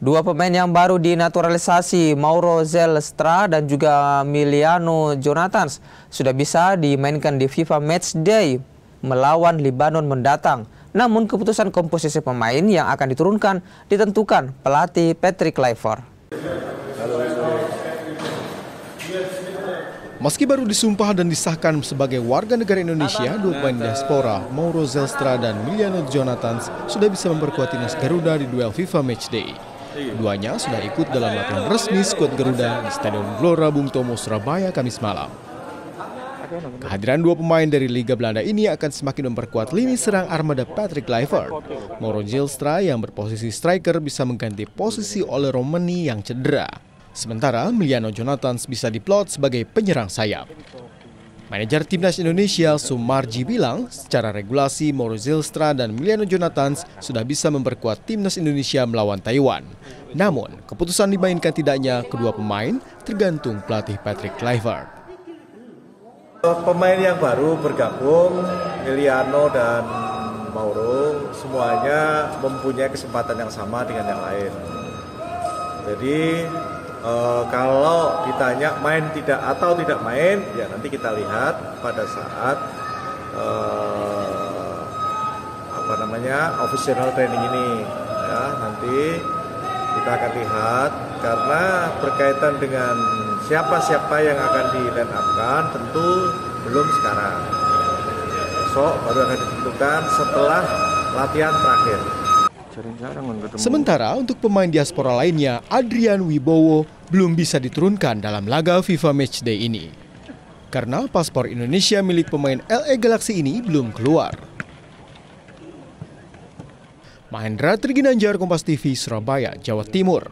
Dua pemain yang baru dinaturalisasi, Mauro Zelstra dan juga Emiliano Jonathans, sudah bisa dimainkan di FIFA Matchday melawan Lebanon mendatang. Namun keputusan komposisi pemain yang akan diturunkan ditentukan pelatih Patrick Kluivert. Meski baru disumpah dan disahkan sebagai warga negara Indonesia, dua pemain diaspora, Mauro Zelstra dan Emiliano Jonathans, sudah bisa memperkuat timnas Garuda di duel FIFA Matchday. Keduanya sudah ikut dalam latihan resmi skuad Garuda di Stadion Gelora Bung Tomo, Surabaya, Kamis malam. Kehadiran dua pemain dari Liga Belanda ini akan semakin memperkuat lini serang armada Patrick Kluivert. Mauro Zelstra yang berposisi striker bisa mengganti posisi Ole Romani yang cedera. Sementara Emiliano Jonathans bisa diplot sebagai penyerang sayap. Manajer Timnas Indonesia Sumarji bilang secara regulasi Mauro Zelstra dan Emiliano Jonathans sudah bisa memperkuat Timnas Indonesia melawan Taiwan. Namun, keputusan dimainkan tidaknya kedua pemain tergantung pelatih Patrick Kluivert. Pemain yang baru bergabung, Emiliano dan Mauro, semuanya mempunyai kesempatan yang sama dengan yang lain. Jadi kalau ditanya main tidak atau tidak main, ya nanti kita lihat pada saat official training ini, ya nanti kita akan lihat karena berkaitan dengan siapa-siapa yang akan di line up-kan tentu belum sekarang. Besok baru akan ditentukan setelah latihan terakhir. Sementara untuk pemain diaspora lainnya, Adrian Wibowo belum bisa diturunkan dalam laga FIFA Matchday ini. Karena paspor Indonesia milik pemain LA Galaxy ini belum keluar. Mahendra Triginanjar, Kompas TV, Surabaya, Jawa Timur.